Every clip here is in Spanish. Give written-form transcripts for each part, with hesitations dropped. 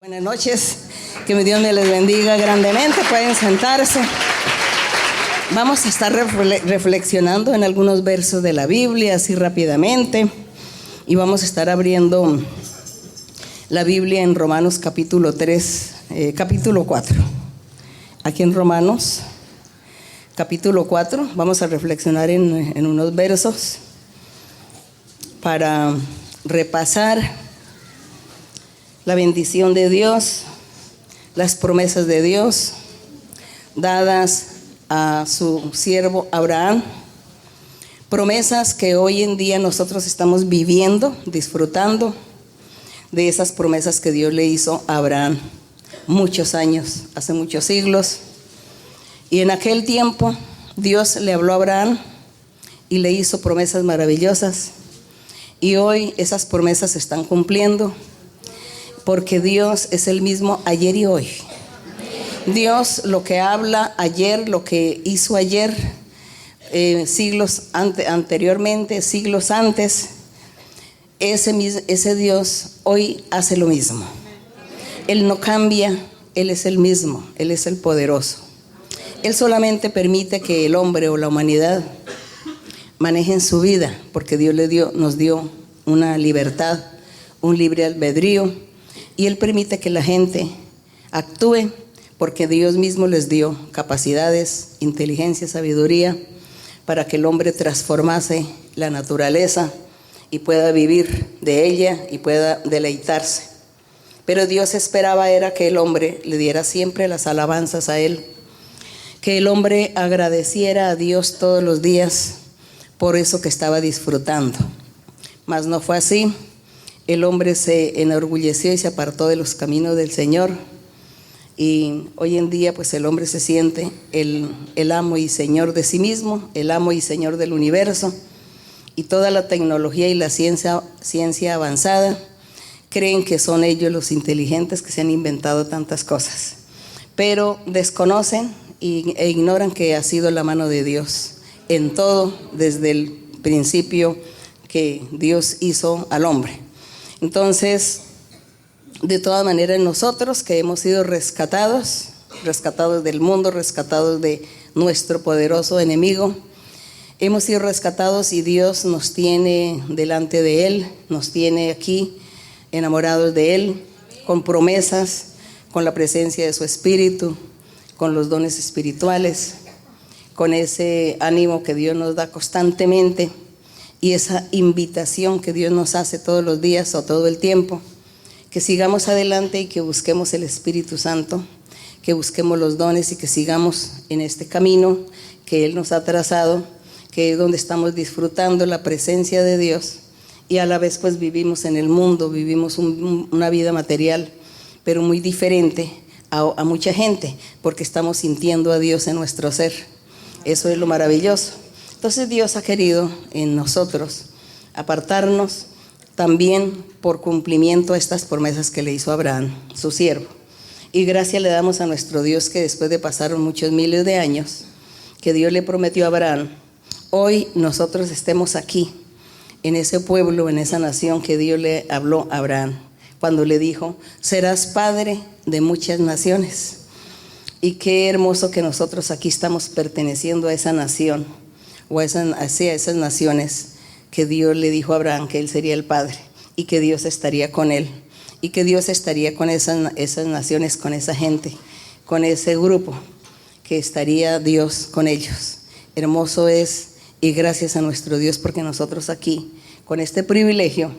Buenas noches, que mi Dios me les bendiga grandemente. Pueden sentarse. Vamos a estar reflexionando en algunos versos de la Biblia, así rápidamente. Y vamos a estar abriendo la Biblia en Romanos capítulo 4. Aquí en Romanos capítulo 4 vamos a reflexionar en unos versos para repasar la bendición de Dios, las promesas de Dios dadas a su siervo Abraham, promesas que hoy en día nosotros estamos viviendo, disfrutando de esas promesas que Dios le hizo a Abraham muchos años, hace muchos siglos. Y en aquel tiempo Dios le habló a Abraham y le hizo promesas maravillosas, y hoy esas promesas se están cumpliendo, porque Dios es el mismo ayer y hoy. Dios, lo que habla ayer, lo que hizo ayer, siglos anteriormente, siglos antes, ese Dios hoy hace lo mismo. Él no cambia, Él es el mismo, Él es el poderoso. Él solamente permite que el hombre o la humanidad manejen su vida, porque Dios nos dio una libertad, un libre albedrío. Y Él permite que la gente actúe, porque Dios mismo les dio capacidades, inteligencia, sabiduría, para que el hombre transformase la naturaleza y pueda vivir de ella y pueda deleitarse. Pero Dios esperaba era que el hombre le diera siempre las alabanzas a Él, que el hombre agradeciera a Dios todos los días por eso que estaba disfrutando. Mas no fue así. El hombre se enorgulleció y se apartó de los caminos del Señor. Y hoy en día pues el hombre se siente el amo y señor de sí mismo, el amo y señor del universo. Y toda la tecnología y la ciencia avanzada creen que son ellos los inteligentes que se han inventado tantas cosas. Pero desconocen e ignoran que ha sido la mano de Dios en todo, desde el principio que Dios hizo al hombre. Entonces, de todas maneras, nosotros que hemos sido rescatados del mundo, rescatados de nuestro poderoso enemigo, hemos sido rescatados y Dios nos tiene delante de Él, nos tiene aquí enamorados de Él, con promesas, con la presencia de su Espíritu, con los dones espirituales, con ese ánimo que Dios nos da constantemente. Y esa invitación que Dios nos hace todos los días o todo el tiempo, que sigamos adelante y que busquemos el Espíritu Santo, que busquemos los dones y que sigamos en este camino que Él nos ha trazado, que es donde estamos disfrutando la presencia de Dios, y a la vez pues vivimos en el mundo, vivimos una vida material, pero muy diferente a mucha gente, porque estamos sintiendo a Dios en nuestro ser. Eso es lo maravilloso. Entonces Dios ha querido en nosotros apartarnos también por cumplimiento a estas promesas que le hizo a Abraham, su siervo. Y gracias le damos a nuestro Dios que después de pasar muchos miles de años que Dios le prometió a Abraham, hoy nosotros estemos aquí, en ese pueblo, en esa nación que Dios le habló a Abraham, cuando le dijo, serás padre de muchas naciones. Y qué hermoso que nosotros aquí estamos perteneciendo a esa nación, o hacia esas naciones que Dios le dijo a Abraham que él sería el padre y que Dios estaría con él y que Dios estaría con esas naciones, con esa gente, con ese grupo, que estaría Dios con ellos. Hermoso es, y gracias a nuestro Dios, porque nosotros aquí, con este privilegio,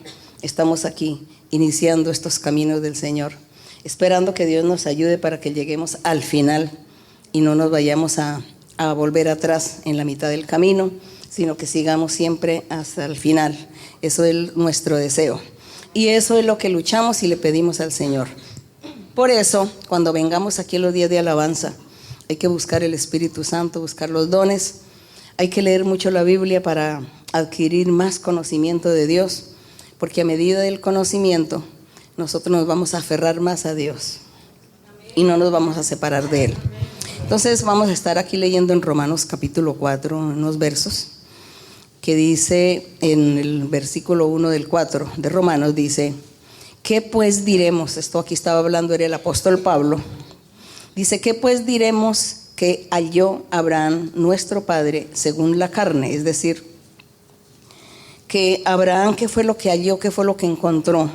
estamos aquí iniciando estos caminos del Señor, esperando que Dios nos ayude para que lleguemos al final y no nos vayamos a volver atrás en la mitad del camino, sino que sigamos siempre hasta el final. Eso es nuestro deseo. Y eso es lo que luchamos y le pedimos al Señor. Por eso, cuando vengamos aquí los días de alabanza, hay que buscar el Espíritu Santo, buscar los dones. Hay que leer mucho la Biblia para adquirir más conocimiento de Dios, porque a medida del conocimiento, nosotros nos vamos a aferrar más a Dios y no nos vamos a separar de Él. Entonces vamos a estar aquí leyendo en Romanos capítulo 4, unos versos, que dice en el versículo 1 del 4 de Romanos, dice ¿Qué pues diremos? Esto aquí estaba hablando era el apóstol Pablo. Dice, ¿qué pues diremos que halló Abraham, nuestro padre, según la carne? Es decir, que Abraham, ¿qué fue lo que halló? ¿Qué fue lo que encontró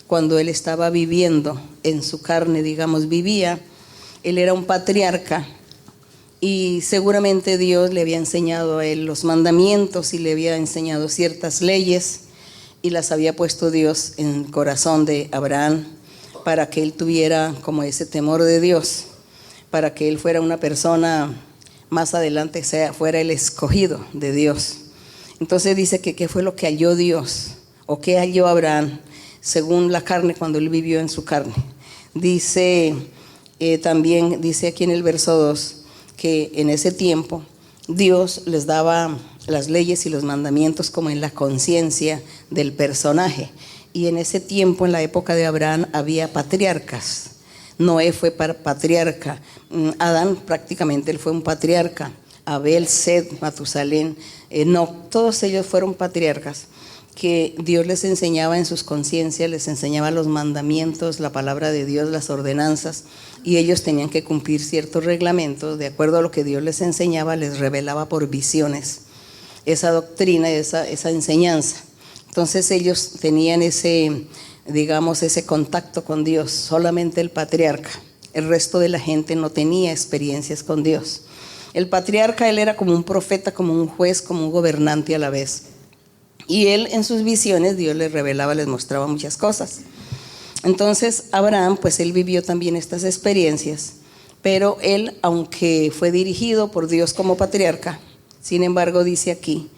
cuando él estaba viviendo en su carne? Digamos, vivía. Él era un patriarca y seguramente Dios le había enseñado a él los mandamientos y le había enseñado ciertas leyes y las había puesto Dios en el corazón de Abraham para que él tuviera como ese temor de Dios, para que él fuera una persona más adelante, fuera el escogido de Dios. Entonces dice que qué fue lo que halló Dios o qué halló Abraham según la carne cuando él vivió en su carne. Dice también, dice aquí en el verso 2, que en ese tiempo Dios les daba las leyes y los mandamientos como en la conciencia del personaje. Y en ese tiempo, en la época de Abraham, había patriarcas. Noé fue patriarca, Adán prácticamente él fue un patriarca, Abel, Set, Matusalén, Enoc, todos ellos fueron patriarcas que Dios les enseñaba en sus conciencias, les enseñaba los mandamientos, la palabra de Dios, las ordenanzas, y ellos tenían que cumplir ciertos reglamentos de acuerdo a lo que Dios les enseñaba, les revelaba por visiones esa doctrina, esa enseñanza. Entonces ellos tenían ese contacto con Dios, solamente el patriarca. El resto de la gente no tenía experiencias con Dios. El patriarca, él era como un profeta, como un juez, como un gobernante a la vez. Y él en sus visiones, Dios les revelaba, les mostraba muchas cosas. Entonces Abraham, pues él vivió también estas experiencias, pero él, aunque fue dirigido por Dios como patriarca, sin embargo dice aquí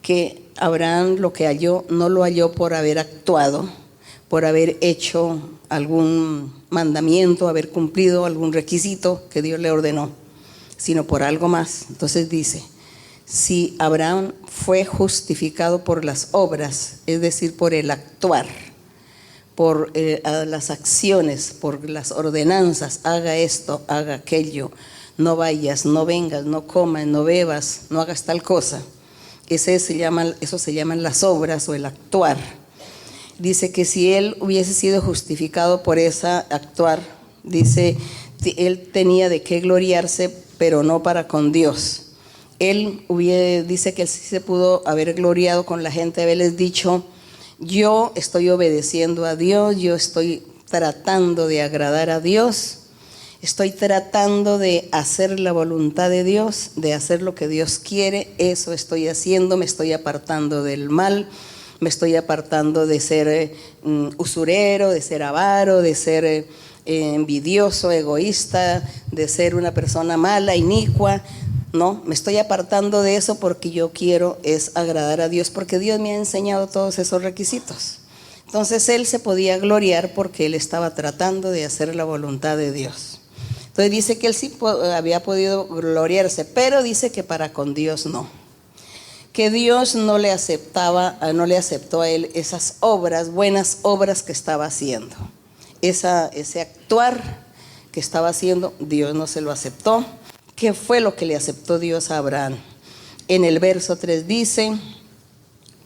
que Abraham lo que halló, no lo halló por haber actuado, por haber hecho algún mandamiento, haber cumplido algún requisito que Dios le ordenó, sino por algo más. Entonces dice, si Abraham fue justificado por las obras, es decir, por el actuar, por las acciones, por las ordenanzas, haga esto, haga aquello, no vayas, no vengas, no comas, no bebas, no hagas tal cosa. Eso se llaman las obras o el actuar. Dice que si él hubiese sido justificado por esa actuar, dice, él tenía de qué gloriarse, pero no para con Dios. Dice que él sí se pudo haber gloriado con la gente, haberles dicho, yo estoy obedeciendo a Dios, yo estoy tratando de agradar a Dios, estoy tratando de hacer la voluntad de Dios, de hacer lo que Dios quiere, eso estoy haciendo, me estoy apartando del mal, me estoy apartando de ser usurero, de ser avaro, de ser envidioso, egoísta, de ser una persona mala, inicua. No, me estoy apartando de eso porque yo quiero es agradar a Dios, porque Dios me ha enseñado todos esos requisitos. Entonces él se podía gloriar porque él estaba tratando de hacer la voluntad de Dios. Entonces dice que él sí había podido gloriarse, pero dice que para con Dios no. Que Dios no le aceptó a él esas obras, buenas obras que estaba haciendo. Ese actuar que estaba haciendo, Dios no se lo aceptó. ¿Qué fue lo que le aceptó Dios a Abraham? En el verso 3 dice,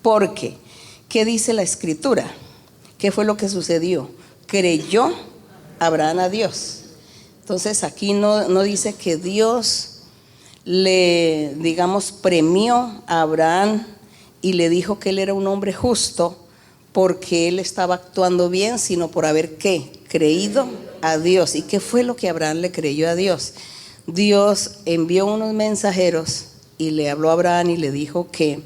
porque, ¿qué dice la escritura? ¿Qué fue lo que sucedió? Creyó Abraham a Dios. Entonces aquí no dice que Dios le, premió a Abraham y le dijo que él era un hombre justo porque él estaba actuando bien, sino por haber, ¿qué? Creído a Dios. ¿Y qué fue lo que Abraham le creyó a Dios? Dios envió unos mensajeros y le habló a Abraham y le dijo que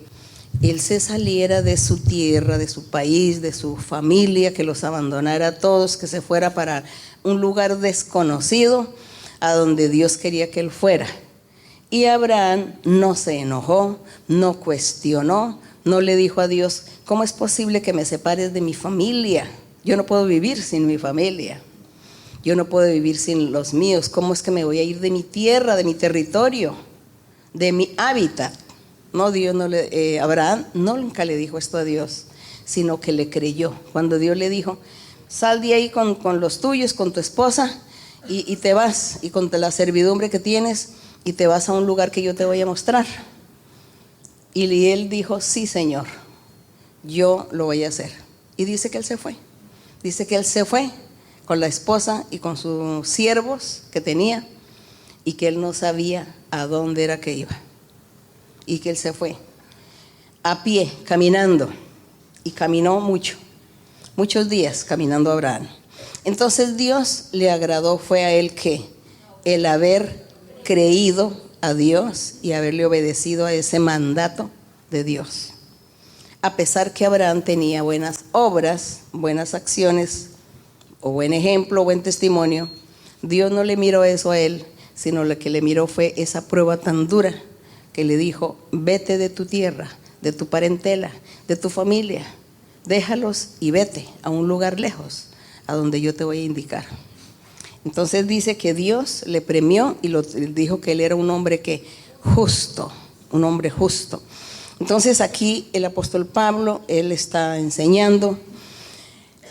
él se saliera de su tierra, de su país, de su familia, que los abandonara a todos, que se fuera para un lugar desconocido a donde Dios quería que él fuera. Y Abraham no se enojó, no cuestionó, no le dijo a Dios, ¿cómo es posible que me separes de mi familia? Yo no puedo vivir sin mi familia. Yo no puedo vivir sin los míos. ¿Cómo es que me voy a ir de mi tierra, de mi territorio, de mi hábitat? No, Abraham nunca le dijo esto a Dios, sino que le creyó. Cuando Dios le dijo, sal de ahí con los tuyos, con tu esposa, y te vas, y con la servidumbre que tienes, y te vas a un lugar que yo te voy a mostrar. Y él dijo, sí, Señor, yo lo voy a hacer. Y dice que él se fue. Dice que él se fue con la esposa y con sus siervos que tenía y que él no sabía a dónde era que iba. Y que él se fue a pie, caminando. Y caminó muchos días caminando Abraham. Entonces Dios le agradó, fue a él que el haber creído a Dios y haberle obedecido a ese mandato de Dios. A pesar que Abraham tenía buenas obras, buenas acciones, o buen ejemplo, buen testimonio, Dios no le miró eso a él, sino lo que le miró fue esa prueba tan dura que le dijo: vete de tu tierra, de tu parentela, de tu familia, déjalos y vete a un lugar lejos, a donde yo te voy a indicar. Entonces dice que Dios le premió y dijo que él era un hombre justo, un hombre justo. Entonces aquí el apóstol Pablo, él está enseñando.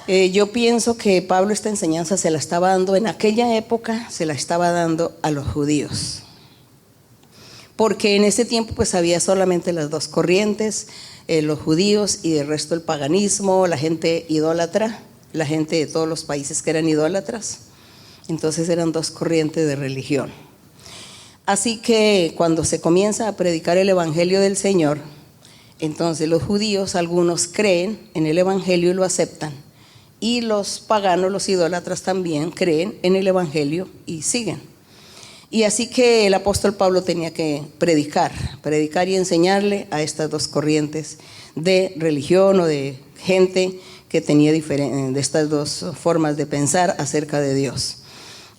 Yo pienso que Pablo esta enseñanza se la estaba dando en aquella época, se la estaba dando a los judíos. Porque en ese tiempo pues había solamente las dos corrientes, los judíos y el resto el paganismo, la gente idólatra, la gente de todos los países que eran idólatras. Entonces eran dos corrientes de religión. Así que cuando se comienza a predicar el evangelio del Señor, entonces los judíos, algunos creen en el evangelio y lo aceptan, y los paganos, los idólatras también creen en el evangelio y siguen. Y así que el apóstol Pablo tenía que predicar y enseñarle a estas dos corrientes de religión o de gente que tenía de estas dos formas de pensar acerca de Dios.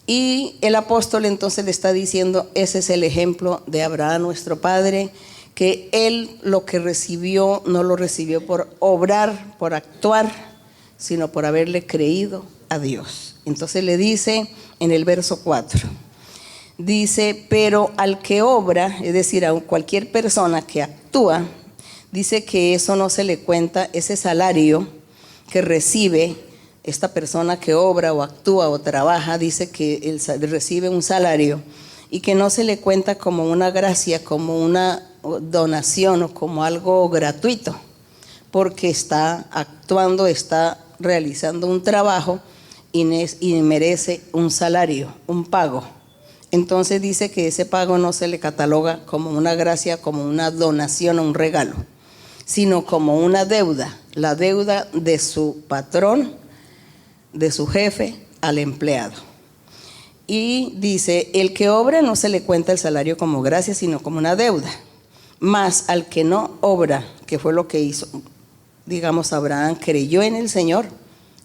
Y el apóstol entonces le está diciendo: ese es el ejemplo de Abraham, nuestro padre, que él lo que recibió no lo recibió por obrar, por actuar, sino por haberle creído a Dios. Entonces le dice en el verso 4, dice: pero al que obra, es decir, a cualquier persona que actúa, dice que eso no se le cuenta, ese salario que recibe esta persona que obra o actúa o trabaja, dice que él recibe un salario y que no se le cuenta como una gracia, como una donación o como algo gratuito, porque está actuando, está realizando un trabajo y merece un salario, un pago. Entonces dice que ese pago no se le cataloga como una gracia, como una donación o un regalo, sino como una deuda, la deuda de su patrón, de su jefe al empleado. Y dice: el que obra no se le cuenta el salario como gracia, sino como una deuda. Mas al que no obra, que fue lo que hizo, digamos, Abraham creyó en el Señor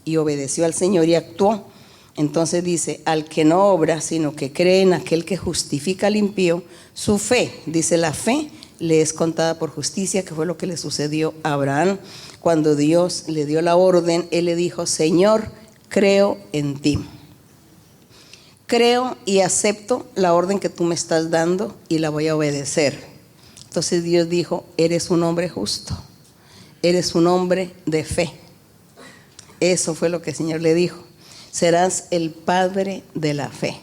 y obedeció al Señor y actuó. Entonces dice: al que no obra, sino que cree en aquel que justifica al impío, su fe, dice, la fe le es contada por justicia, que fue lo que le sucedió a Abraham. Cuando Dios le dio la orden, él le dijo: Señor, creo en ti. Creo y acepto la orden que tú me estás dando y la voy a obedecer. Entonces Dios dijo: eres un hombre justo, eres un hombre de fe. Eso fue lo que el Señor le dijo: serás el padre de la fe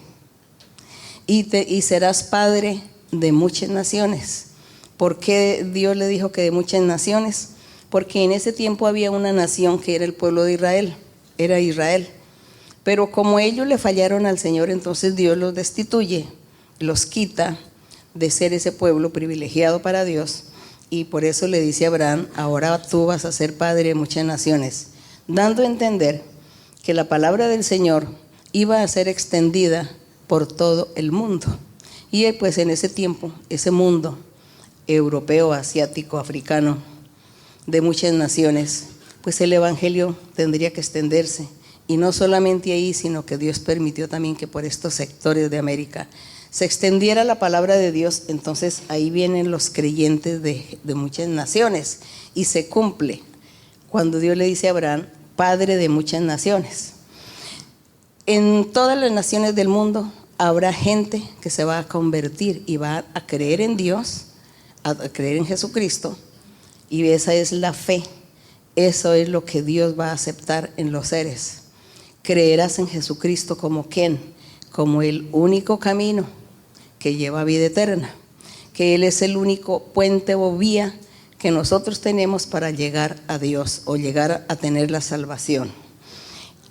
y serás padre de muchas naciones. ¿Por qué Dios le dijo que de muchas naciones? Porque en ese tiempo había una nación que era el pueblo de Israel, era Israel. Pero como ellos le fallaron al Señor, entonces Dios los destituye, los quita de ser ese pueblo privilegiado para Dios. Y por eso le dice a Abraham: ahora tú vas a ser padre de muchas naciones, dando a entender que la palabra del Señor iba a ser extendida por todo el mundo. Y pues en ese tiempo, ese mundo europeo, asiático, africano, de muchas naciones, pues el evangelio tendría que extenderse. Y no solamente ahí, sino que Dios permitió también que por estos sectores de América se extendiera la palabra de Dios. Entonces ahí vienen los creyentes de muchas naciones y se cumple cuando Dios le dice a Abraham: padre de muchas naciones. En todas las naciones del mundo habrá gente que se va a convertir y va a creer en Dios, a creer en Jesucristo, y esa es la fe. Eso es lo que Dios va a aceptar en los seres. Creerás en Jesucristo como ¿quién? Como el único camino que lleva a vida eterna, que Él es el único puente o vía que nosotros tenemos para llegar a Dios o llegar a tener la salvación.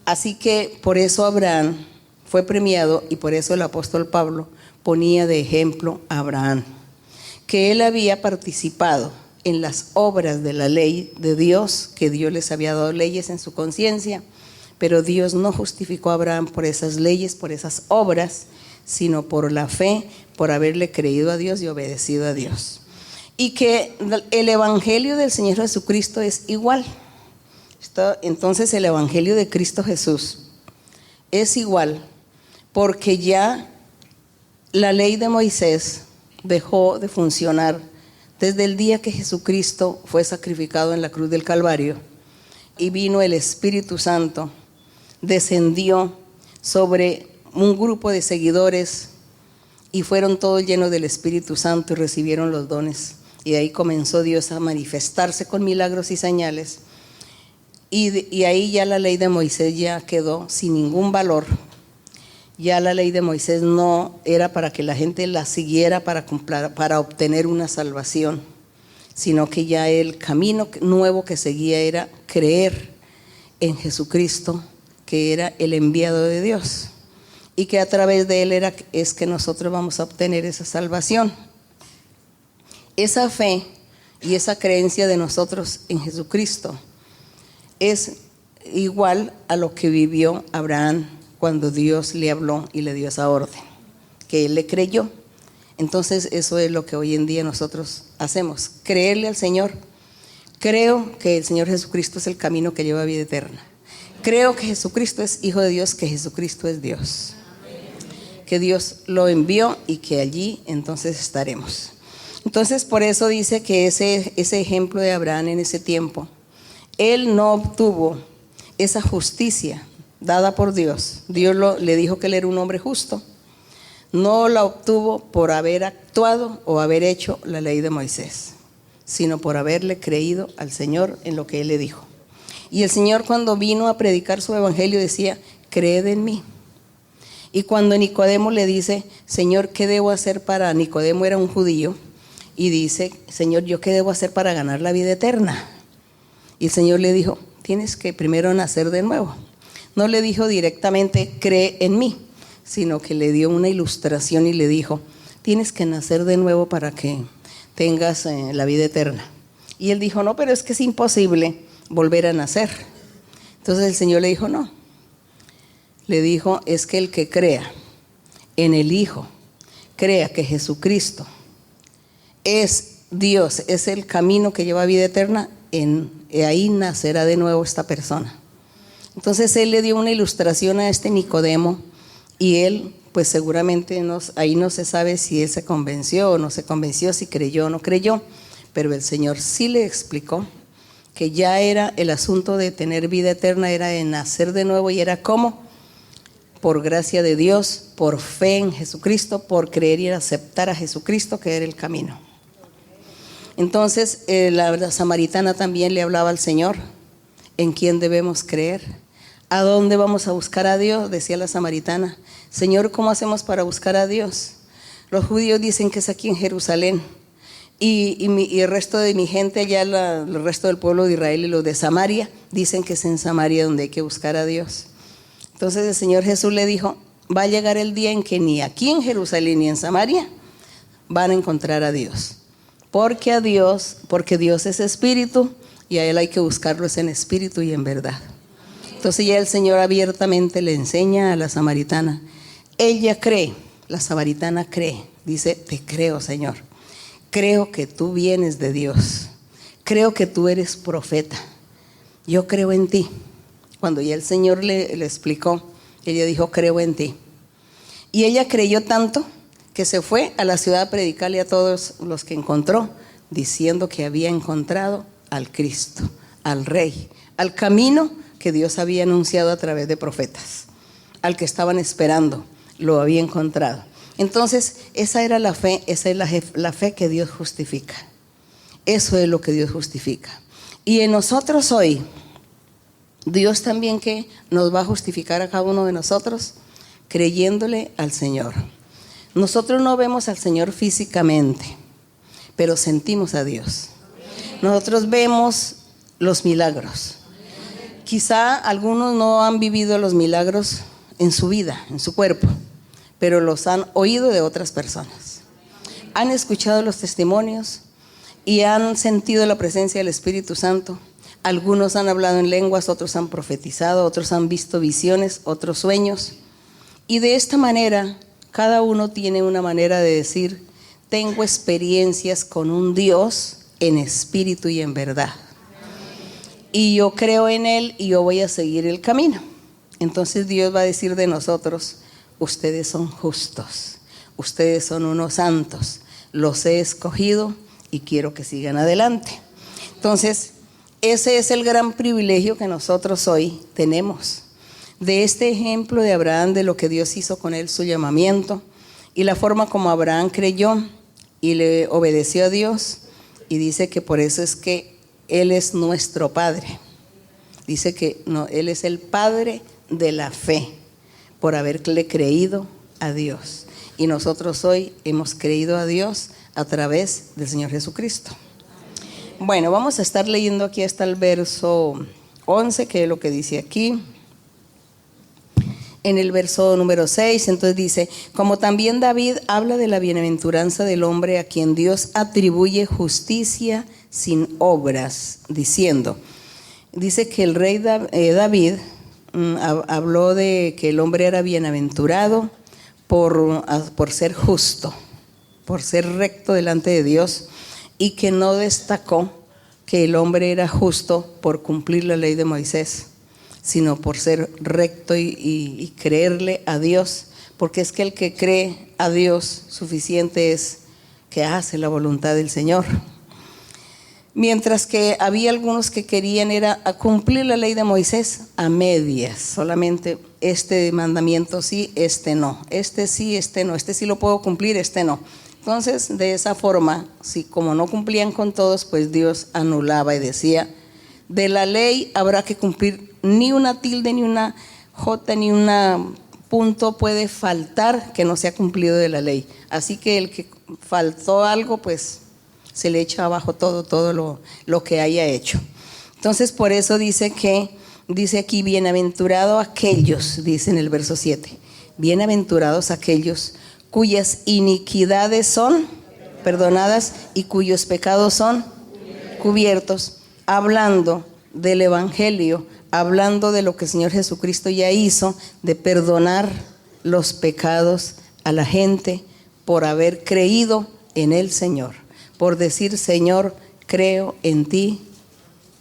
Así que por eso Abraham fue premiado y por eso el apóstol Pablo ponía de ejemplo a Abraham, que él había participado en las obras de la ley de Dios, que Dios les había dado leyes en su conciencia, pero Dios no justificó a Abraham por esas leyes, por esas obras, sino por la fe, por haberle creído a Dios y obedecido a Dios. Y que el evangelio del Señor Jesucristo es igual. Entonces el evangelio de Cristo Jesús es igual, porque ya la ley de Moisés dejó de funcionar desde el día que Jesucristo fue sacrificado en la cruz del Calvario y vino el Espíritu Santo, descendió sobre un grupo de seguidores y fueron todos llenos del Espíritu Santo y recibieron los dones. Y de ahí comenzó Dios a manifestarse con milagros y señales. Y ahí ya la ley de Moisés ya quedó sin ningún valor. Ya la ley de Moisés no era para que la gente la siguiera para obtener una salvación, sino que ya el camino nuevo que seguía era creer en Jesucristo, que era el enviado de Dios, y que a través de él es que nosotros vamos a obtener esa salvación. Esa fe y esa creencia de nosotros en Jesucristo es igual a lo que vivió Abraham cuando Dios le habló y le dio esa orden, que él le creyó. Entonces eso es lo que hoy en día nosotros hacemos, creerle al Señor. Creo que el Señor Jesucristo es el camino que lleva a vida eterna. Creo que Jesucristo es Hijo de Dios, que Jesucristo es Dios, que Dios lo envió y que allí entonces estaremos. Entonces por eso dice que ese ejemplo de Abraham en ese tiempo, él no obtuvo esa justicia dada por Dios. Dios le dijo que él era un hombre justo. No la obtuvo por haber actuado o haber hecho la ley de Moisés, sino por haberle creído al Señor en lo que él le dijo. Y el Señor, cuando vino a predicar su evangelio, decía: creed en mí. Y cuando Nicodemo le dice: Señor, ¿qué debo hacer para...? Nicodemo era un judío y dice: Señor, ¿yo qué debo hacer para ganar la vida eterna? Y el Señor le dijo: tienes que primero nacer de nuevo. No le dijo directamente: cree en mí, sino que le dio una ilustración y le dijo: tienes que nacer de nuevo para que tengas la vida eterna. Y él dijo: no, pero es que es imposible volver a nacer. Entonces el Señor le dijo: no. Le dijo: es que el que crea en el Hijo, crea que Jesucristo es Dios, es el camino que lleva a vida eterna, ahí nacerá de nuevo esta persona. Entonces él le dio una ilustración a este Nicodemo y él pues seguramente ahí no se sabe si él se convenció o no se convenció, si creyó o no creyó, pero el Señor sí le explicó que ya era el asunto de tener vida eterna, era de nacer de nuevo. Y era ¿cómo? Por gracia de Dios, por fe en Jesucristo, por creer y aceptar a Jesucristo, que era el camino. Entonces la samaritana también le hablaba al Señor: ¿en quién debemos creer? ¿A dónde vamos a buscar a Dios? Decía la samaritana: Señor, ¿cómo hacemos para buscar a Dios? Los judíos dicen que es aquí en Jerusalén, y el resto de mi gente allá, el resto del pueblo de Israel y los de Samaria, dicen que es en Samaria donde hay que buscar a Dios. Entonces el Señor Jesús le dijo: va a llegar el día en que ni aquí en Jerusalén ni en Samaria van a encontrar a Dios. Porque Dios es espíritu, y a él hay que buscarlo es en espíritu y en verdad. Entonces ya el Señor abiertamente le enseña a la samaritana. Ella cree, la samaritana cree, dice: te creo, Señor. Creo que tú vienes de Dios. Creo que tú eres profeta. Yo creo en ti. Cuando ya el Señor le explicó, ella dijo: creo en ti. Y ella creyó tanto que se fue a la ciudad a predicarle a todos los que encontró, diciendo que había encontrado al Cristo, al Rey, al camino que Dios había anunciado a través de profetas, al que estaban esperando, lo había encontrado. Entonces esa era la fe, esa es la fe que Dios justifica. Eso es lo que Dios justifica. Y en nosotros hoy, Dios también que nos va a justificar a cada uno de nosotros, creyéndole al Señor. Nosotros no vemos al Señor físicamente, pero sentimos a Dios. Nosotros vemos los milagros. quizá algunos no han vivido los milagros en su vida, en su cuerpo, pero los han oído de otras personas. Han escuchado los testimonios y han sentido la presencia del Espíritu Santo. Algunos han hablado en lenguas, otros han profetizado, otros han visto visiones, otros sueños. Y de esta manera, cada uno tiene una manera de decir: tengo experiencias con un Dios en espíritu y en verdad. Y yo creo en Él y yo voy a seguir el camino. Entonces Dios va a decir de nosotros: ustedes son justos, ustedes son unos santos, los he escogido y quiero que sigan adelante. Entonces, ese es el gran privilegio que nosotros hoy tenemos, de este ejemplo de Abraham, de lo que Dios hizo con él, su llamamiento, y la forma como Abraham creyó y le obedeció a Dios, y dice que por eso es que Él es nuestro Padre. Dice que no, Él es el Padre de la fe, por haberle creído a Dios. Y nosotros hoy hemos creído a Dios a través del Señor Jesucristo. Bueno, vamos a estar leyendo aquí hasta el verso 11, que es lo que dice aquí. En el verso número 6, entonces dice: como también David habla de la bienaventuranza del hombre a quien Dios atribuye justicia sin obras, diciendo, dice que el rey David habló de que el hombre era bienaventurado por ser justo, por ser recto delante de Dios, y que no destacó que el hombre era justo por cumplir la ley de Moisés, sino por ser recto y creerle a Dios, porque es que el que cree a Dios suficiente es que hace la voluntad del Señor. Mientras que había algunos que querían era a cumplir la ley de Moisés a medias, solamente este mandamiento sí, este no, este sí, este no, este sí lo puedo cumplir, este no. Entonces, de esa forma, si como no cumplían con todos, pues Dios anulaba y decía: de la ley habrá que cumplir, ni una tilde, ni una jota, ni un punto puede faltar que no sea cumplido de la ley. Así que el que faltó algo, pues se le echa abajo todo lo que haya hecho. Entonces, por eso dice aquí: bienaventurado aquellos, dice en el verso 7, bienaventurados aquellos cuyas iniquidades son perdonadas y cuyos pecados son cubiertos, hablando del Evangelio, hablando de lo que el Señor Jesucristo ya hizo, de perdonar los pecados a la gente por haber creído en el Señor, por decir: Señor, creo en ti,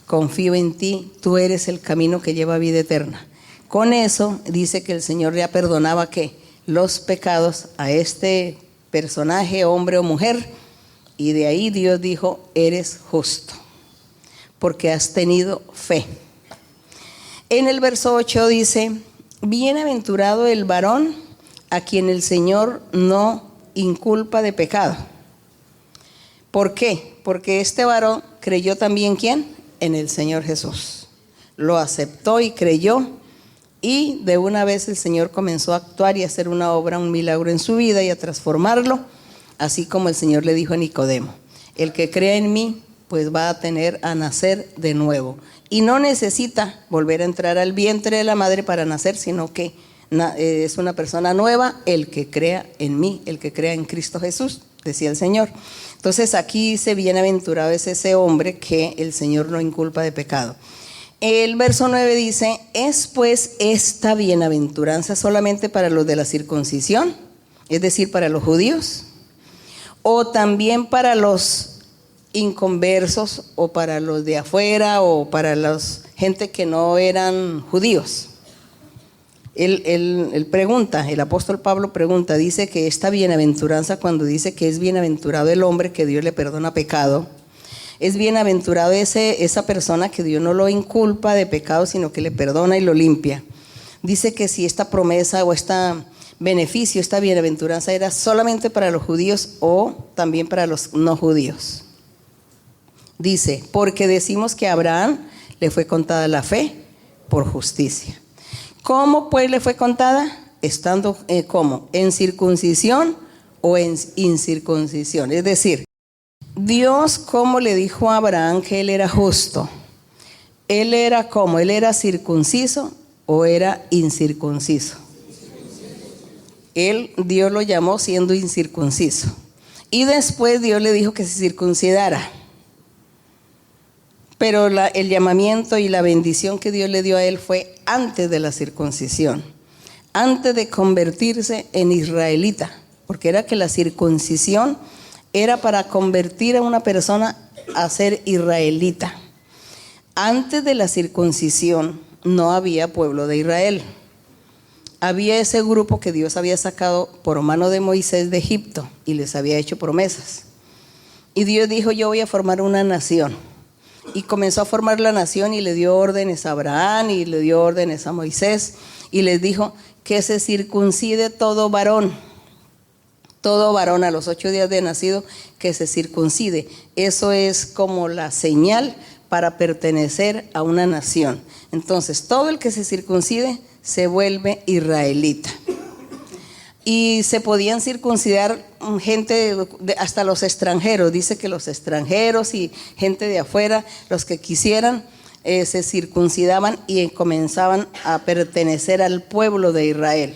confío en ti, tú eres el camino que lleva a vida eterna. Con eso dice que el Señor ya perdonaba ¿qué? Los pecados a este personaje, hombre o mujer, y de ahí Dios dijo: eres justo, porque has tenido fe. En el verso 8 dice: bienaventurado el varón a quien el Señor no inculpa de pecado. ¿Por qué? Porque este varón creyó también ¿quién? En el Señor Jesús. Lo aceptó y creyó, y de una vez el Señor comenzó a actuar y a hacer una obra, un milagro en su vida y a transformarlo, así como el Señor le dijo a Nicodemo: el que crea en mí, pues va a nacer de nuevo. Y no necesita volver a entrar al vientre de la madre para nacer, sino que es una persona nueva el que crea en mí, el que crea en Cristo Jesús, decía el Señor. Entonces aquí dice: bienaventurado es ese hombre que el Señor no inculpa de pecado. El verso 9 dice: ¿es pues esta bienaventuranza solamente para los de la circuncisión, es decir, para los judíos, o también para los inconversos, o para los de afuera, o para la gente que no eran judíos? Él pregunta, el apóstol Pablo pregunta, dice que esta bienaventuranza, cuando dice que es bienaventurado el hombre que Dios le perdona pecado, es bienaventurado esa persona que Dios no lo inculpa de pecado, sino que le perdona y lo limpia. Dice que si esta promesa o este beneficio, esta bienaventuranza era solamente para los judíos o también para los no judíos. Dice: porque decimos que a Abraham le fue contada la fe por justicia. ¿Cómo pues le fue contada? Estando ¿cómo? ¿En circuncisión o en incircuncisión? Es decir, Dios, como le dijo a Abraham que él era justo, Él era ¿cómo? ¿Él era circunciso o era incircunciso? Dios lo llamó siendo incircunciso. Y después Dios le dijo que se circuncidara. Pero el llamamiento y la bendición que Dios le dio a él fue antes de la circuncisión, antes de convertirse en israelita, porque era que la circuncisión era para convertir a una persona a ser israelita. Antes de la circuncisión no había pueblo de Israel. Había ese grupo que Dios había sacado por mano de Moisés de Egipto y les había hecho promesas. Y Dios dijo: yo voy a formar una nación. Y comenzó a formar la nación y le dio órdenes a Abraham y le dio órdenes a Moisés y les dijo que se circuncide todo varón a los 8 días de nacido, que se circuncide. Eso es como la señal para pertenecer a una nación. Entonces todo el que se circuncide se vuelve israelita. Y se podían circuncidar gente, hasta los extranjeros. Dice que los extranjeros y gente de afuera, los que quisieran, se circuncidaban y comenzaban a pertenecer al pueblo de Israel.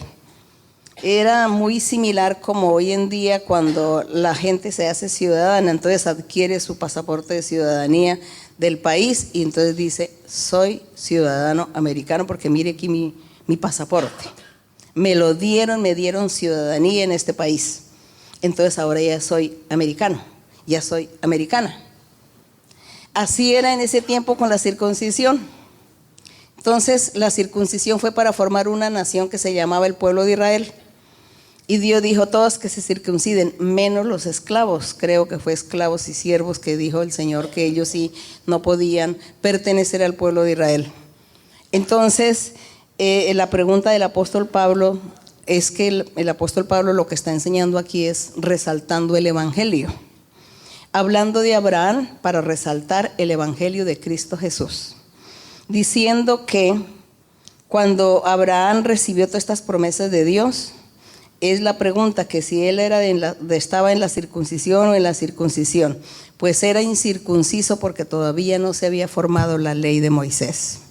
Era muy similar como hoy en día cuando la gente se hace ciudadana, entonces adquiere su pasaporte de ciudadanía del país y entonces dice: soy ciudadano americano porque mire aquí mi pasaporte. Me dieron ciudadanía en este país. Entonces ahora ya soy americano, ya soy americana. Así era en ese tiempo con la circuncisión. Entonces la circuncisión fue para formar una nación que se llamaba el pueblo de Israel. Y Dios dijo: todos que se circunciden, menos los esclavos. Creo que fue esclavos y siervos que dijo el Señor que ellos sí no podían pertenecer al pueblo de Israel. Entonces la pregunta del apóstol Pablo es que el apóstol Pablo lo que está enseñando aquí es resaltando el evangelio, hablando de Abraham para resaltar el evangelio de Cristo Jesús, diciendo que cuando Abraham recibió todas estas promesas de Dios, es la pregunta que si él estaba en la circuncisión o en la circuncisión. Pues era incircunciso porque todavía no se había formado la ley de Moisés.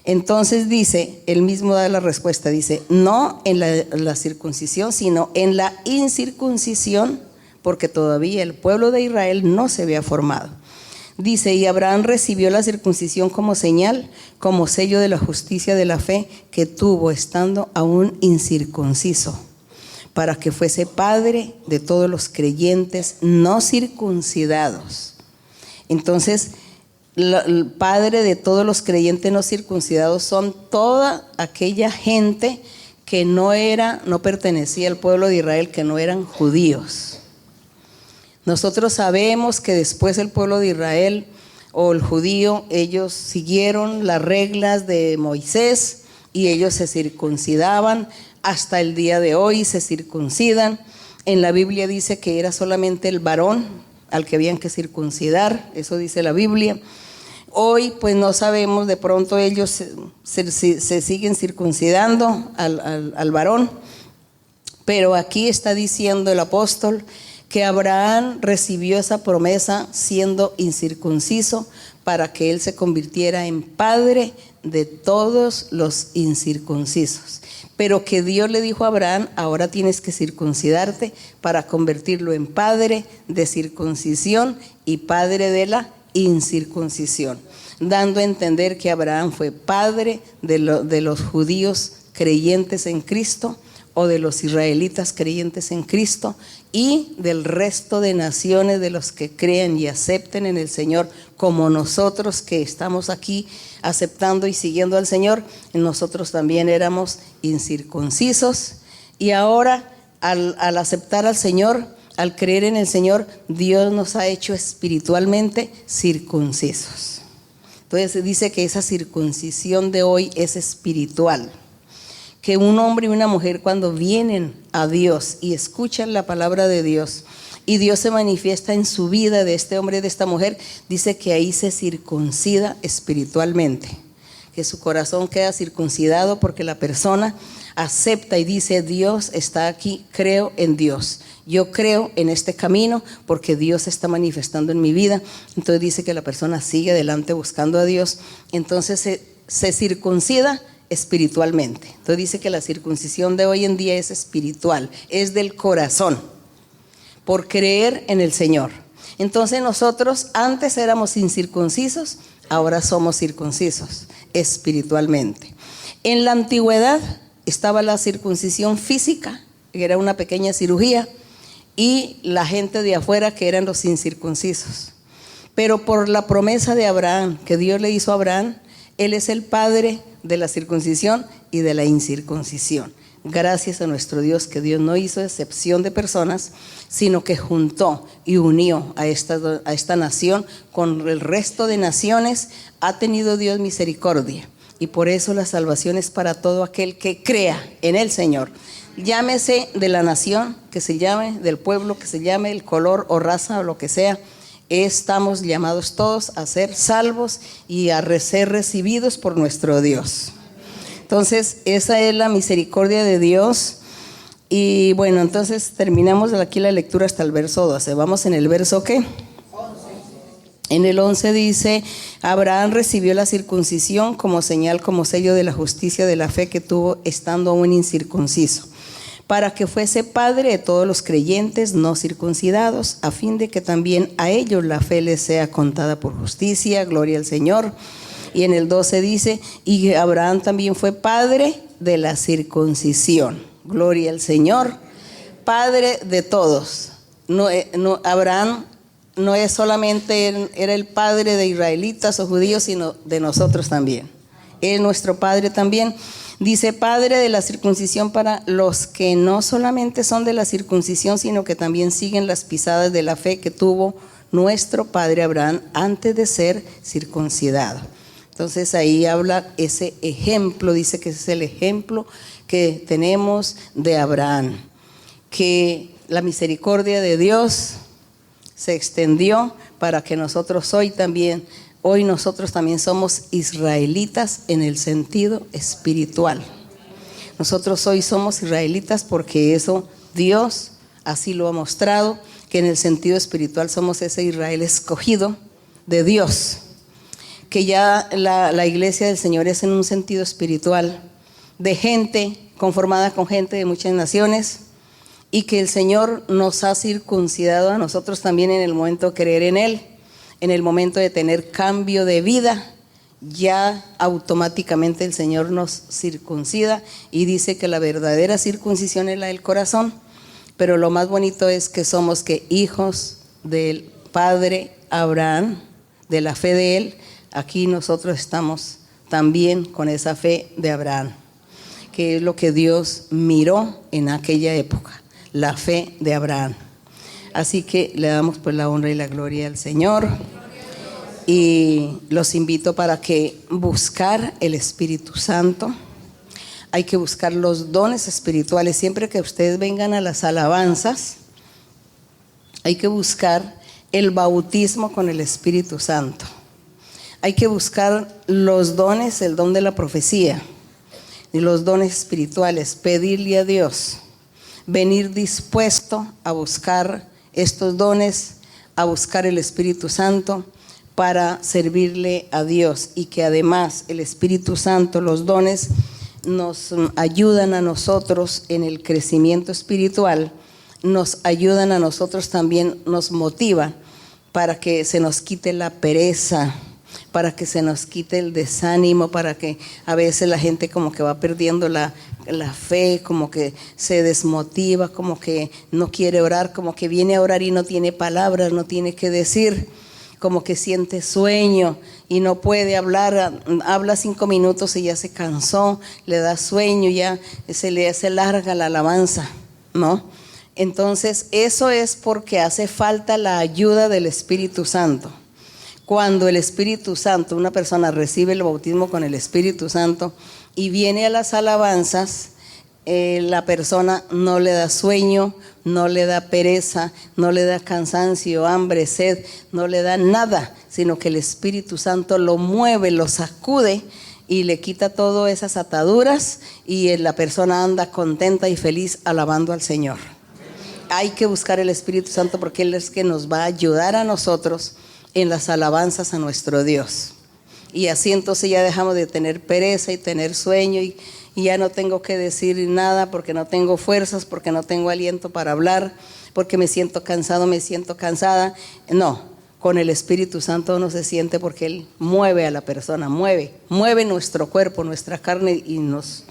Entonces dice, él mismo da la respuesta, dice: no en la circuncisión, sino en la incircuncisión, porque todavía el pueblo de Israel no se había formado. Dice: y Abraham recibió la circuncisión como señal, como sello de la justicia de la fe que tuvo estando aún incircunciso, para que fuese padre de todos los creyentes no circuncidados. Entonces, el padre de todos los creyentes no circuncidados son toda aquella gente que no pertenecía al pueblo de Israel, que no eran judíos. Nosotros sabemos que después el pueblo de Israel o el judío, ellos siguieron las reglas de Moisés y ellos se circuncidaban. Hasta el día de hoy se circuncidan. En la Biblia dice que era solamente el varón al que habían que circuncidar, eso dice la Biblia. Hoy pues no sabemos, de pronto ellos se siguen circuncidando al varón, pero aquí está diciendo el apóstol que Abraham recibió esa promesa siendo incircunciso para que él se convirtiera en padre de todos los incircuncisos. Pero que Dios le dijo a Abraham: ahora tienes que circuncidarte para convertirlo en padre de circuncisión y padre de la incircuncisión, dando a entender que Abraham fue padre de los judíos creyentes en Cristo, o de los israelitas creyentes en Cristo, y del resto de naciones de los que crean y acepten en el Señor, como nosotros que estamos aquí aceptando y siguiendo al Señor. Nosotros también éramos incircuncisos, y ahora al aceptar al Señor, al creer en el Señor, Dios nos ha hecho espiritualmente circuncisos. Entonces dice que esa circuncisión de hoy es espiritual. Que un hombre y una mujer, cuando vienen a Dios y escuchan la palabra de Dios, y Dios se manifiesta en su vida de este hombre y de esta mujer, dice que ahí se circuncida espiritualmente, que su corazón queda circuncidado, porque la persona acepta y dice: Dios está aquí, creo en Dios. Yo creo en este camino porque Dios se está manifestando en mi vida. Entonces dice que la persona sigue adelante buscando a Dios. Entonces se circuncida espiritualmente. Entonces dice que la circuncisión de hoy en día es espiritual, es del corazón, por creer en el Señor. Entonces nosotros antes éramos incircuncisos, ahora somos circuncisos espiritualmente. En la antigüedad estaba la circuncisión física, que era una pequeña cirugía, y la gente de afuera, que eran los incircuncisos. Pero por la promesa de Abraham, que Dios le hizo a Abraham, él es el padre de la circuncisión y de la incircuncisión. Gracias a nuestro Dios, que Dios no hizo excepción de personas, sino que juntó y unió a esta nación con el resto de naciones. Ha tenido Dios misericordia, y por eso la salvación es para todo aquel que crea en el Señor. Llámese de la nación que se llame, del pueblo que se llame, el color o raza o lo que sea. Estamos llamados todos a ser salvos y a ser recibidos por nuestro Dios. Entonces, esa es la misericordia de Dios. Y bueno, entonces terminamos aquí la lectura hasta el verso 12. Vamos en el verso ¿qué? 11. En el 11 dice: Abraham recibió la circuncisión como señal, como sello de la justicia de la fe que tuvo estando aún incircunciso, para que fuese padre de todos los creyentes no circuncidados, a fin de que también a ellos la fe les sea contada por justicia. Gloria al Señor. Y en el 12 dice: y Abraham también fue padre de la circuncisión. Gloria al Señor. Padre de todos. Abraham no es solamente era el padre de israelitas o judíos, sino de nosotros también. Es nuestro padre también. Dice: padre de la circuncisión para los que no solamente son de la circuncisión, sino que también siguen las pisadas de la fe que tuvo nuestro padre Abraham antes de ser circuncidado. Entonces ahí habla ese ejemplo, dice que ese es el ejemplo que tenemos de Abraham, que la misericordia de Dios se extendió para que nosotros hoy nosotros también somos israelitas en el sentido espiritual. Nosotros hoy somos israelitas porque eso Dios así lo ha mostrado, que en el sentido espiritual somos ese Israel escogido de Dios, que ya la iglesia del Señor es en un sentido espiritual, de gente conformada con gente de muchas naciones, y que el Señor nos ha circuncidado a nosotros también en el momento de creer en Él. En el momento de tener cambio de vida, ya automáticamente el Señor nos circuncida y dice que la verdadera circuncisión es la del corazón. Pero lo más bonito es que somos hijos del Padre Abraham, de la fe de él. Aquí nosotros estamos también con esa fe de Abraham, que es lo que Dios miró en aquella época, la fe de Abraham. Así que le damos pues la honra y la gloria al Señor, y los invito para que buscar el Espíritu Santo. Hay que buscar los dones espirituales. Siempre que ustedes vengan a las alabanzas, hay que buscar el bautismo con el Espíritu Santo. Hay que buscar los dones, el don de la profecía y los dones espirituales, pedirle a Dios, venir dispuesto a buscar estos dones, a buscar el Espíritu Santo para servirle a Dios, y que además el Espíritu Santo, los dones, nos ayudan a nosotros en el crecimiento espiritual, nos ayudan a nosotros también, nos motiva para que se nos quite la pereza, para que se nos quite el desánimo, para que a veces la gente como que va perdiendo la fe, como que se desmotiva, como que no quiere orar, como que viene a orar y no tiene palabras, no tiene que decir, como que siente sueño y no puede hablar, habla 5 minutos y ya se cansó, le da sueño, ya se le hace larga la alabanza, ¿no? Entonces eso es porque hace falta la ayuda del Espíritu Santo. Cuando el Espíritu Santo, una persona recibe el bautismo con el Espíritu Santo y viene a las alabanzas, la persona no le da sueño, no le da pereza, no le da cansancio, hambre, sed, no le da nada, sino que el Espíritu Santo lo mueve, lo sacude y le quita todas esas ataduras y la persona anda contenta y feliz alabando al Señor. Hay que buscar el Espíritu Santo porque Él es que nos va a ayudar a nosotros en las alabanzas a nuestro Dios. Y así entonces ya dejamos de tener pereza y tener sueño y ya no tengo que decir nada porque no tengo fuerzas, porque no tengo aliento para hablar, porque me siento cansado, me siento cansada. No, con el Espíritu Santo uno se siente porque Él mueve a la persona, mueve nuestro cuerpo, nuestra carne y nos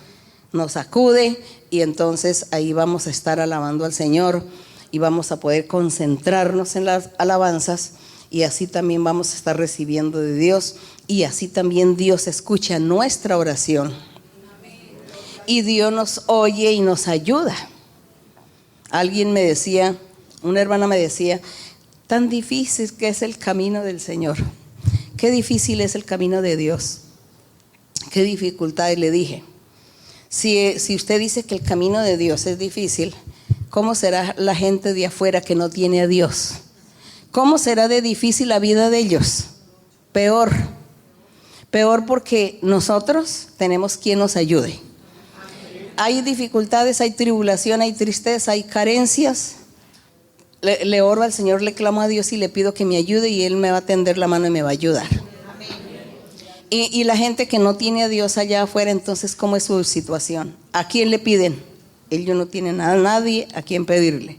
sacude, y entonces ahí vamos a estar alabando al Señor y vamos a poder concentrarnos en las alabanzas, y así también vamos a estar recibiendo de Dios, y así también Dios escucha nuestra oración y Dios nos oye y nos ayuda. Alguien me decía, una hermana me decía, tan difícil que es el camino del Señor, qué difícil es el camino de Dios, qué dificultades. Le dije, si usted dice que el camino de Dios es difícil, ¿cómo será la gente de afuera que no tiene a Dios? ¿Cómo será de difícil la vida de ellos? Peor porque nosotros tenemos quien nos ayude. Hay dificultades, hay tribulación, hay tristeza, hay carencias. Le oro al Señor, le clamo a Dios y le pido que me ayude, y Él me va a tender la mano y me va a ayudar. Y la gente que no tiene a Dios allá afuera, entonces, ¿cómo es su situación? ¿A quién le piden? Ellos no tienen a nadie a quien pedirle.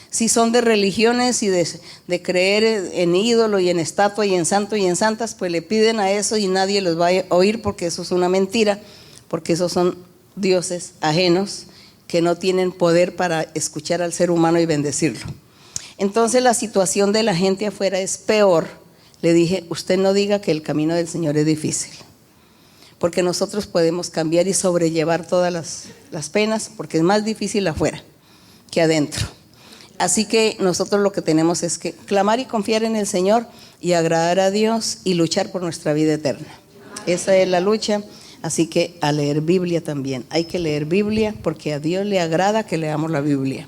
Si son de religiones y de creer en ídolo y en estatua y en santo y en santas, pues le piden a eso y nadie los va a oír, porque eso es una mentira, porque esos son dioses ajenos que no tienen poder para escuchar al ser humano y bendecirlo. Entonces la situación de la gente afuera es peor. Le dije, usted no diga que el camino del Señor es difícil, porque nosotros podemos cambiar y sobrellevar todas las penas, porque es más difícil afuera que adentro. Así que nosotros lo que tenemos es que clamar y confiar en el Señor y agradar a Dios y luchar por nuestra vida eterna. Esa es la lucha. Así que a leer Biblia también. Hay que leer Biblia porque a Dios le agrada que leamos la Biblia.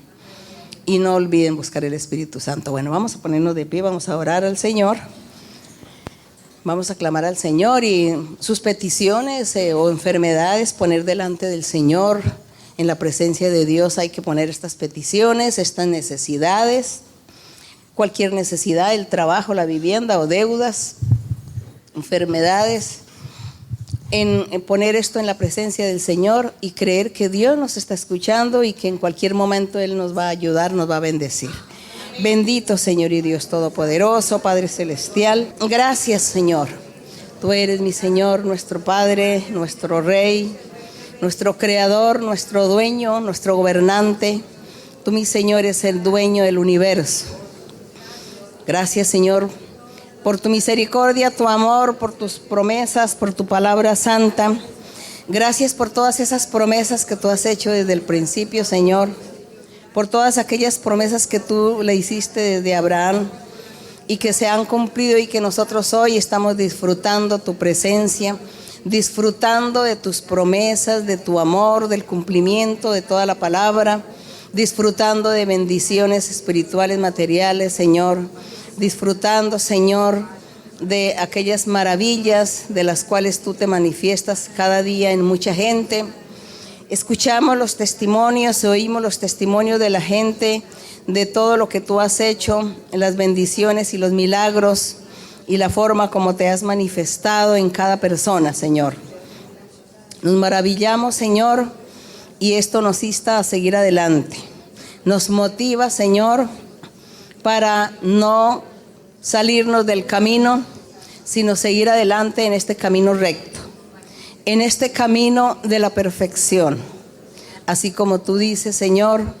Y no olviden buscar el Espíritu Santo. Bueno, vamos a ponernos de pie, vamos a orar al Señor. Vamos a clamar al Señor y sus peticiones o enfermedades poner delante del Señor. En la presencia de Dios hay que poner estas peticiones, estas necesidades, cualquier necesidad, el trabajo, la vivienda o deudas, enfermedades, en poner esto en la presencia del Señor y creer que Dios nos está escuchando y que en cualquier momento Él nos va a ayudar, nos va a bendecir. Bendito Señor y Dios Todopoderoso, Padre Celestial, gracias Señor. Tú eres mi Señor, nuestro Padre, nuestro Rey, nuestro Creador, nuestro Dueño, nuestro Gobernante. Tú, mi Señor, eres el dueño del universo. Gracias, Señor, por tu misericordia, tu amor, por tus promesas, por tu palabra santa. Gracias por todas esas promesas que tú has hecho desde el principio, Señor. Por todas aquellas promesas que tú le hiciste desde Abraham y que se han cumplido y que nosotros hoy estamos disfrutando tu presencia, disfrutando de tus promesas, de tu amor, del cumplimiento de toda la palabra, disfrutando de bendiciones espirituales, materiales, Señor, disfrutando, Señor, de aquellas maravillas de las cuales tú te manifiestas cada día en mucha gente. Escuchamos los testimonios, oímos los testimonios de la gente, de todo lo que tú has hecho, las bendiciones y los milagros, y la forma como te has manifestado en cada persona, Señor. Nos maravillamos, Señor, y esto nos insta a seguir adelante. Nos motiva, Señor, para no salirnos del camino, sino seguir adelante en este camino recto, en este camino de la perfección. Así como tú dices, Señor,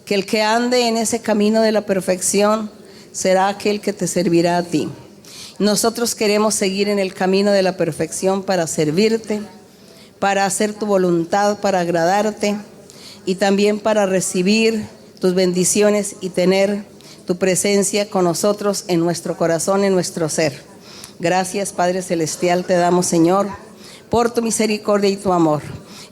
que el que ande en ese camino de la perfección será aquel que te servirá a ti. Nosotros queremos seguir en el camino de la perfección para servirte, para hacer tu voluntad, para agradarte y también para recibir tus bendiciones y tener tu presencia con nosotros en nuestro corazón, en nuestro ser. Gracias, Padre Celestial, te damos, Señor, por tu misericordia y tu amor.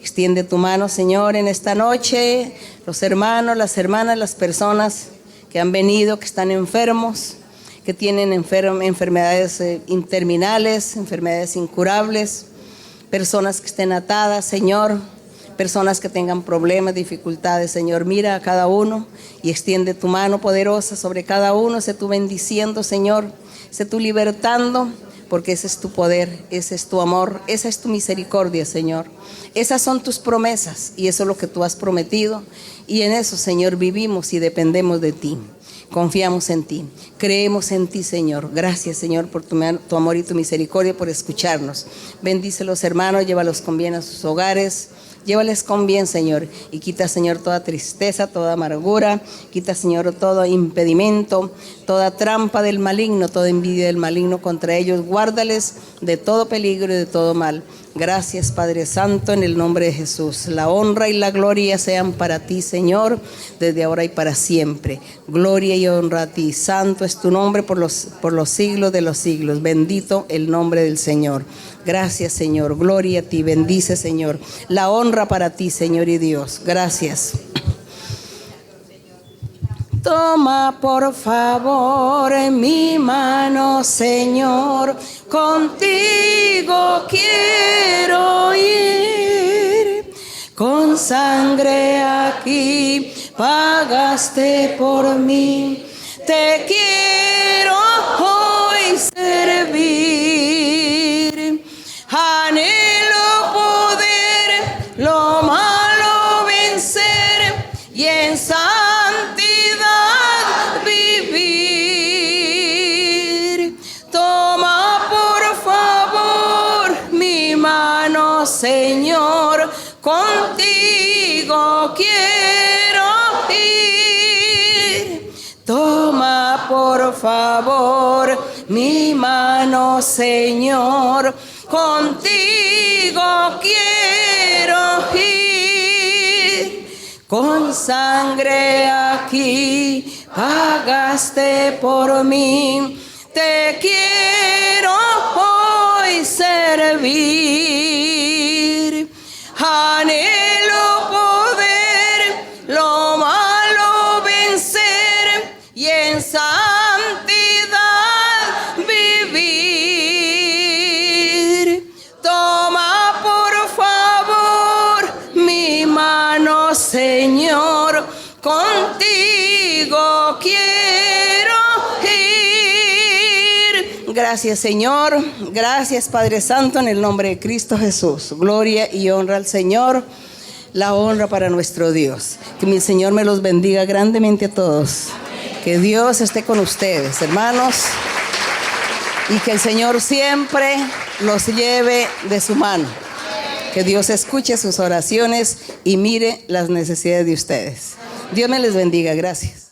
Extiende tu mano, Señor, en esta noche, los hermanos, las hermanas, las personas que han venido, que están enfermos, que tienen enfermedades terminales, enfermedades incurables, personas que estén atadas, Señor, personas que tengan problemas, dificultades, Señor, mira a cada uno y extiende tu mano poderosa sobre cada uno. Sé tú bendiciendo, Señor, sé tú libertando, porque ese es tu poder, ese es tu amor, esa es tu misericordia, Señor. Esas son tus promesas y eso es lo que tú has prometido, y en eso, Señor, vivimos y dependemos de ti. Confiamos en ti, creemos en ti, Señor. Gracias, Señor, por tu amor y tu misericordia, por escucharnos. Bendice a los hermanos, llévalos con bien a sus hogares. Llévales con bien, Señor, y quita, Señor, toda tristeza, toda amargura. Quita, Señor, todo impedimento, toda trampa del maligno, toda envidia del maligno contra ellos. Guárdales de todo peligro y de todo mal. Gracias, Padre Santo, en el nombre de Jesús. La honra y la gloria sean para ti, Señor, desde ahora y para siempre. Gloria y honra a ti. Santo es tu nombre por los siglos de los siglos. Bendito el nombre del Señor. Gracias, Señor. Gloria a ti. Bendice, Señor. La honra para ti, Señor y Dios. Gracias. Toma por favor en mi mano, Señor, contigo quiero ir. Con sangre aquí pagaste por mí. Te quiero hoy servir. Anhelo poder lo malo vencer y en santidad vivir. Toma por favor mi mano, Señor, contigo quiero ir. Toma por favor mi mano, Señor, contigo quiero ir. Con sangre aquí pagaste por mí. Te quiero hoy servir. Anhelo poder lo malo vencer y en santidad vivir. Toma por favor mi mano, Señor, contigo quiero ir. Gracias, Señor. Gracias, Padre Santo, en el nombre de Cristo Jesús. Gloria y honra al Señor. La honra para nuestro Dios. Que mi Señor me los bendiga grandemente a todos. Que Dios esté con ustedes, hermanos. Y que el Señor siempre los lleve de su mano. Que Dios escuche sus oraciones y mire las necesidades de ustedes. Dios me les bendiga. Gracias.